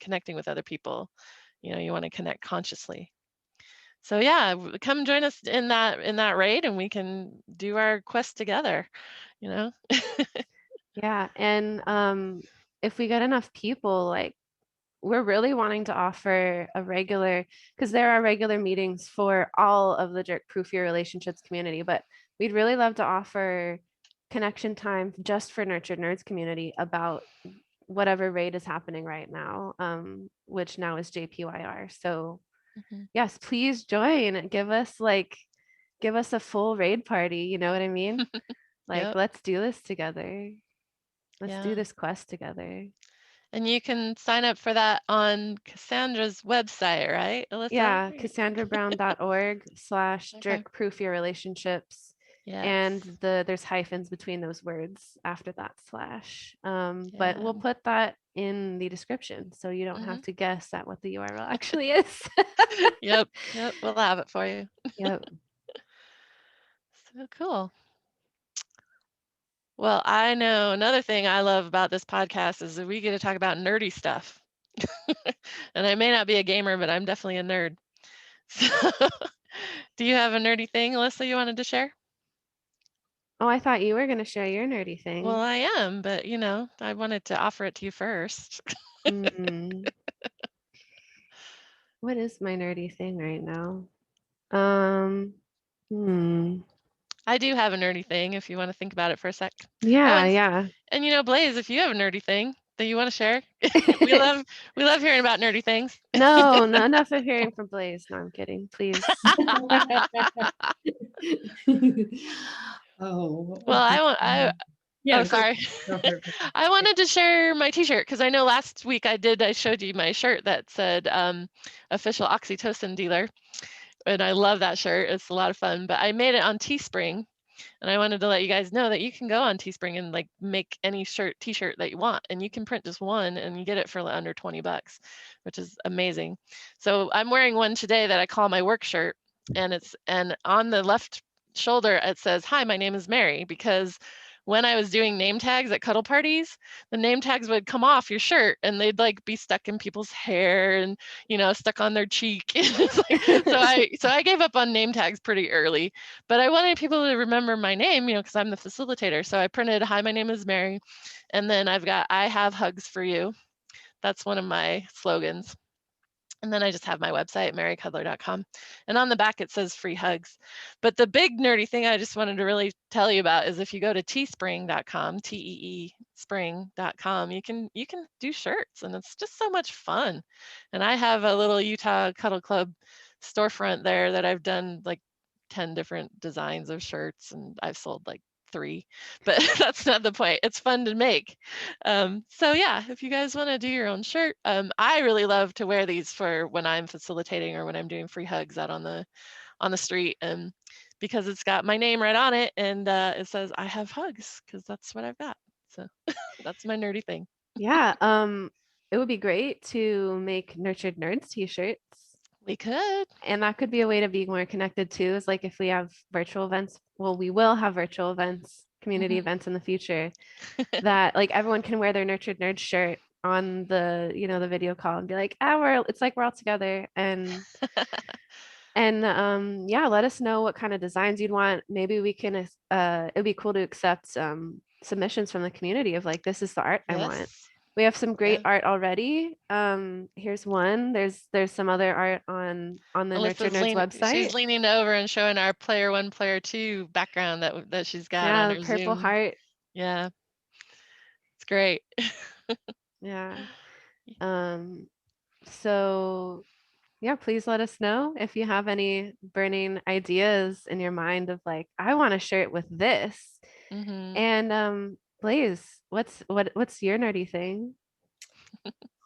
connecting with other people. You want to connect consciously. So yeah, come join us in that raid, and we can do our quest together. You know. Yeah. And if we get enough people, like we're really wanting to offer a regular, because there are regular meetings for all of the Jerk Proof Your Relationships community, but we'd really love to offer connection time just for Nurtured Nerds community about whatever raid is happening right now, which now is JPYR. So Mhm. yes, please join. Give us a full raid party. You know what I mean? Like, Yep. let's do this together. Let's do Yeah. this quest together. And you can sign up for that on Cassandra's website, right, Alyssa? Yeah, Okay. cassandrabrown.org/jerk proof your relationships. And Yes. there's hyphens between those words after that slash. But Yeah. we'll put that in the description so you don't have Hmm. to guess at what the URL actually is. Yep. Yep. We'll have it for you. Yep. So cool. Well, I know another thing I love about this podcast is that we get to talk about nerdy stuff. And I may not be a gamer, but I'm definitely a nerd. So, do you have a nerdy thing, Alyssa, you wanted to share? Oh, I thought you were going to share your nerdy Well, thing. I am, but I wanted to offer it to you first. Hmm. What is my nerdy thing right now? Um, hmm. I do have a nerdy thing if you want to think about it for a sec. Oh, Yeah, and yeah. Blaze, if you have a nerdy thing that you want to share, we love we love hearing about nerdy things. No, not enough of hearing from Blaze. No, I'm kidding. Please. Oh, Well, yeah, oh, sorry. go for it. I wanted to share my t-shirt because I know last week I showed you my shirt that said official Oxytocin dealer. And I love that shirt. It's a lot of fun. But I made it on Teespring. And I wanted to let you guys know that you can go on Teespring and like make any t-shirt that you want. And you can print just one and you get it for under $20, which is amazing. So I'm wearing one today that I call my work shirt. And on the left shoulder, it says, "Hi, my name is Mary," because when I was doing name tags at cuddle parties, the name tags would come off your shirt and they'd like be stuck in people's hair and stuck on their cheek. So I gave up on name tags pretty early, but I wanted people to remember my name, because I'm the facilitator. So I printed, "Hi, my name is Mary," and then I've got, "I have hugs for you." That's one of my slogans. And then I just have my website, marycuddler.com. And on the back, it says free hugs. But the big nerdy thing I just wanted to really tell you about is if you go to teespring.com, TEE spring.com, you can do shirts, and it's just so much fun. And I have a little Utah Cuddle Club storefront there that I've done like 10 different designs of shirts, and I've sold like 3, but that's not the point. It's fun to make. So yeah, if you guys want to do your own shirt, I really love to wear these for when I'm facilitating or when I'm doing free hugs out on the street, because it's got my name right on it, and it says I have hugs, because that's what I've got. So that's my nerdy thing. Yeah. It would be great to make Nurtured Nerds t-shirts. We could. And that could be a way to be more connected too, is like if we have virtual events, well, we will have virtual events, community events in the future, that like everyone can wear their Nurtured Nerd shirt on the, the video call and be like, it's like we're all together. And yeah, let us know what kind of designs you'd want. Maybe we can it'd be cool to accept submissions from the community of like, this is the art I want. Yes. We have some great Yeah. art already. Here's one. There's some other art on the Nurture Nerds website. She's leaning over and showing our player 1, player 2 background that she's got on her the purple Zoom. heart. Yeah. It's great. Yeah. So yeah, please let us know if you have any burning ideas in your mind of like, I want a shirt with this. And Blaze, what's your nerdy thing?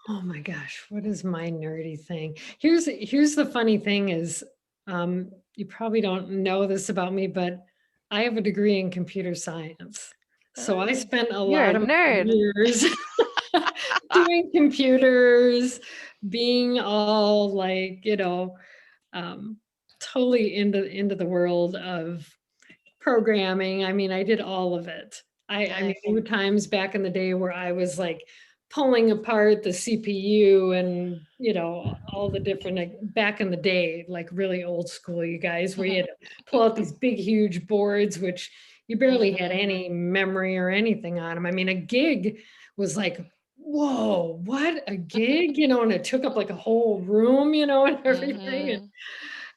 Oh my gosh, what is my nerdy thing? Here's the funny thing is, you probably don't know this about me, but I have a degree in computer science. So I spent a lot of years doing computers, being all like, totally into the world of programming. I mean, I did all of it. I mean, there were times back in the day where I was like pulling apart the CPU and, all the different, like back in the day, like really old school, you guys, where you had to pull out these big, huge boards, which you barely had any memory or anything on them. I mean, a gig was like, whoa, what, a gig, and it took up like a whole room, and everything.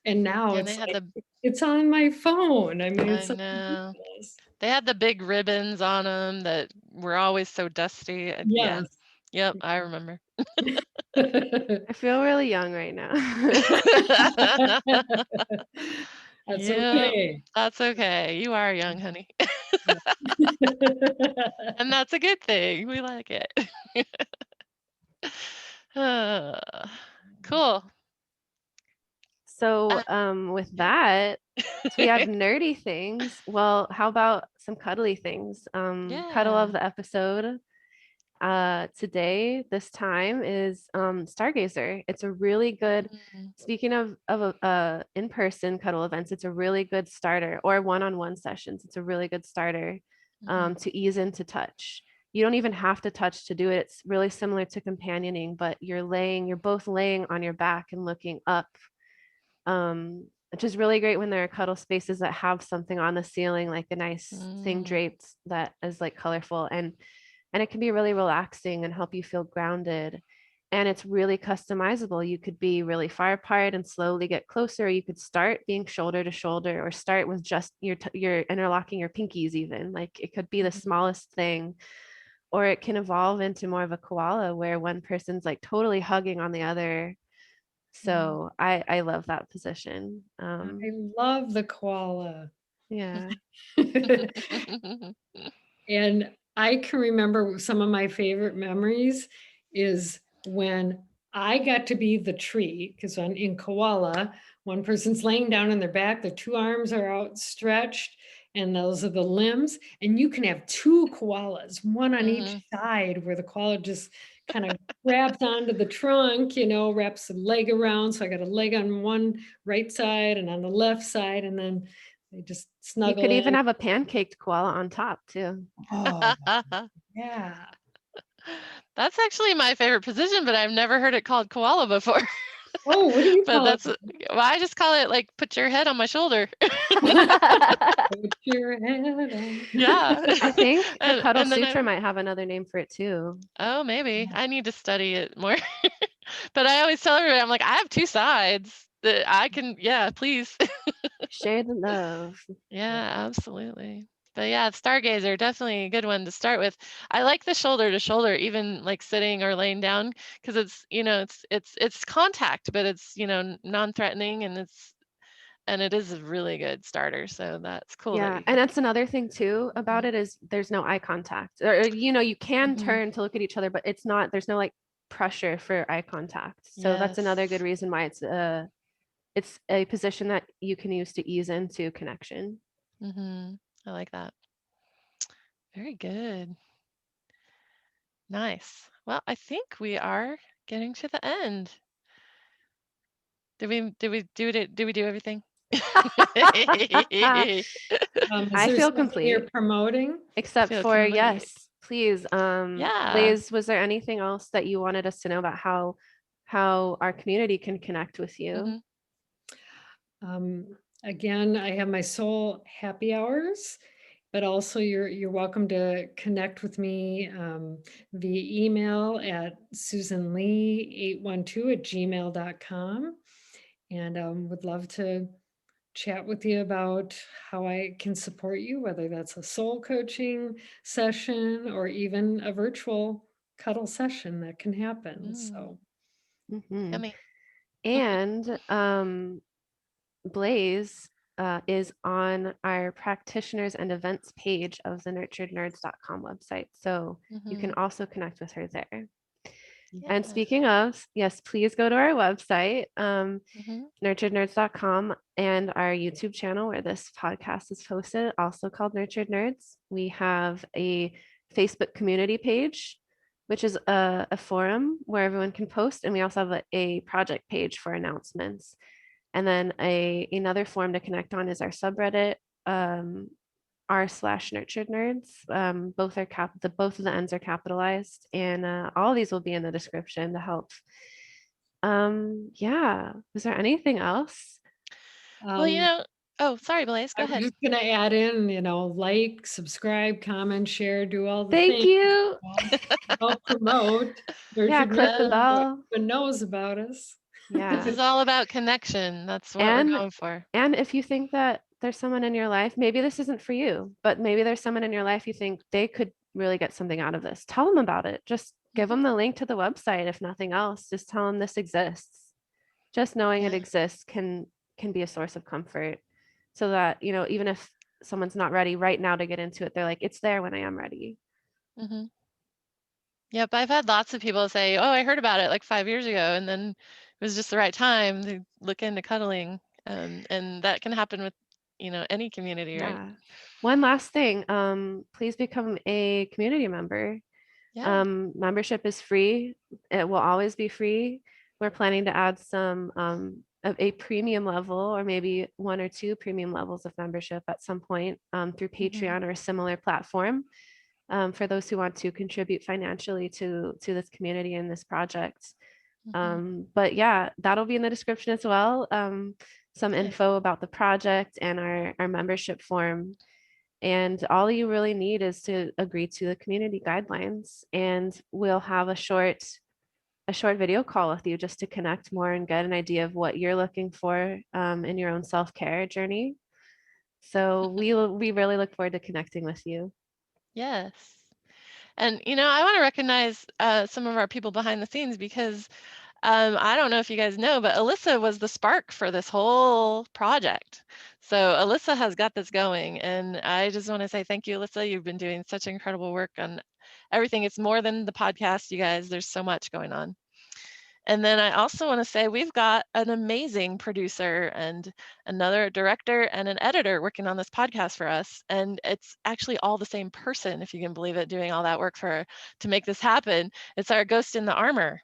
And now it's like, it's on my phone. I mean, it's so ridiculous. They had the big ribbons on them that were always so dusty. Yes. Yep, I remember. I feel really young right now. That's okay. That's okay. You are young, honey. And that's a good thing. We like it. Cool. So with that, we have nerdy things. Well, how about some cuddly things? Cuddle of the episode today, this time, is Stargazer. It's a really good, speaking of in-person cuddle events, it's a really good starter, or one-on-one sessions. It's a really good starter to ease into touch. You don't even have to touch to do it. It's really similar to companioning, but you're both laying on your back and looking up, which is really great when there are cuddle spaces that have something on the ceiling, like a nice thing draped that is like colorful, and it can be really relaxing and help you feel grounded. And it's really customizable. You could be really far apart and slowly get closer. You could start being shoulder to shoulder, or start with just you're interlocking your pinkies even. Like it could be the smallest thing, or it can evolve into more of a koala where one person's like totally hugging on the other. So I love that position. I love the koala. Yeah. And I can remember some of my favorite memories is when I got to be the tree, because in koala, one person's laying down on their back, their 2 arms are outstretched, and those are the limbs. And you can have 2 koalas, one on each side, where the koala just kind of grabs onto the trunk, wraps the leg around. So I got a leg on one right side and on the left side, and then they just snuggle. You could even have a pancaked koala on top too. Oh, yeah. That's actually my favorite position, but I've never heard it called koala before. Oh, what do you call it? Well, I just call it like, put your head on my shoulder. Put your head on. Yeah. I think the Cuddle Sutra might have another name for it too. Oh, maybe. I need to study it more. But I always tell everybody, I'm like, I have 2 sides that I can, please. Share the love. Yeah, absolutely. But yeah, Stargazer, definitely a good one to start with. I like the shoulder to shoulder, even like sitting or laying down, because it's, it's contact, but it's, non-threatening, and it's and it is a really good starter. So that's cool that Yeah, you and can. that's another thing too about it is there's no eye contact. Or you can Mhm. turn to look at each other, but there's no like pressure for eye contact. So that's another good Yes. reason why it's a position that you can use to ease into connection. I like that. Very good. Nice. Well, I think we are getting to the end. Did we do everything? Is I there feel something you're complete, promoting? except Feel for complete. yes, please. Yeah. Blaze, was there anything else that you wanted us to know about how our community can connect with you? Mhm. Um, Again, I have my soul happy hours, but also you're welcome to connect with me via email at susanlee812@gmail.com, and would love to chat with you about how I can support you, whether that's a soul coaching session or even a virtual cuddle session that can happen. Mm, So Mhm. yummy. And Blaze is on our practitioners and events page of the nurturednerds.com website. So you can Mhm. also connect with her there. And Yeah. speaking of, yes, please go to our website, Mhm. nurturednerds.com, and our YouTube channel where this podcast is posted, also called Nurtured Nerds. We have a Facebook community page, which is a forum where everyone can post. And we also have a project page for announcements. And then another form to connect on is our subreddit, um, r/nurtured nerds. Both of the ends are capitalized, and all these will be in the description to help. Yeah. Is there anything else? Well, um, oh, sorry, Blaze, go I was ahead. just gonna add in, like, subscribe, comment, share, do all the Thank things. you. Help promote. Yeah, Nurtured click the Nerds, Yeah. so bell. everyone knows about us. This Yeah. is all about connection. That's what we're And going for. and if you think that there's someone in your life, maybe this isn't for you, but maybe there's someone in your life you think they could really get something out of this. Tell them about it. Just give Mhm. them the link to the website if nothing else. Just tell them this exists. Just knowing it Yeah. exists can be a source of comfort so that, even if someone's not ready right now to get into it, they're like, it's there when I am ready. Mhm. Yep, I've had lots of people say, "Oh, I heard about it like 5 years ago, and then it was just the right time to look into cuddling." And that can happen with, any community, right? Yeah. One last thing, please become a community member. Yeah. Membership is free. It will always be free. We're planning to add some of a premium level or maybe one or two premium levels of membership at some point through Mhm. Patreon or a similar platform for those who want to contribute financially to this community and this project. Mhm. But yeah, that'll be in the description as well. Some Good. info about the project and our membership form. And all you really need is to agree to the community guidelines, and we'll have a short video call with you just to connect more and get an idea of what you're looking for in your own self-care journey. So we really look forward to connecting with you. Yes. And, I want to recognize some of our people behind the scenes because I don't know if you guys know, but Alyssa was the spark for this whole project. So Alyssa has got this going, and I just want to say thank you, Alyssa. You've been doing such incredible work on everything. It's more than the podcast, you guys. There's so much going on. And then I also want to say we've got an amazing producer and another director and an editor working on this podcast for us. And it's actually all the same person, if you can believe it, doing all that work to make this happen. It's our ghost in the armor.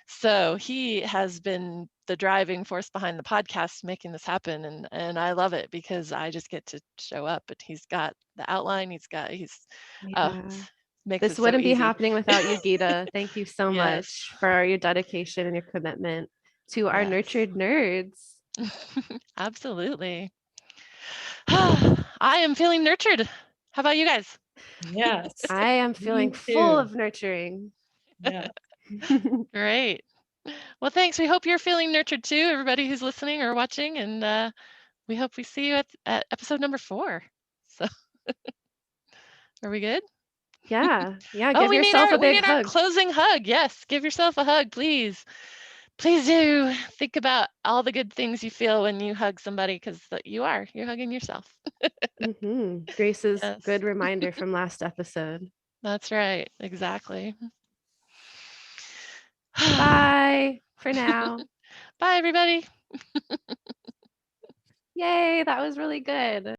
So he has been the driving force behind the podcast making this happen, and I love it because I just get to show up, but he's got the outline, he's oh, Yeah. makes This it so wouldn't be easy. happening without you, Geeta. Thank you so Yes. much for your dedication and your commitment to our Yes. nurtured nerds. Absolutely. I am feeling nurtured. How about you guys? Yes, I am feeling me full too. of nurturing. Yeah. Great. Well, thanks. We hope you're feeling nurtured too, everybody who's listening or watching, and we hope we see you at episode number 4. So, are we good? Yeah. Yeah. Oh, Give yourself a we big need our hug. closing hug. Yes, give yourself a hug, please. please do think about all the good things you feel when you hug somebody, because you're hugging yourself. Grace's Yes, good reminder from last episode. that's right. Exactly. Bye for now. Bye, everybody. Yay, that was really good.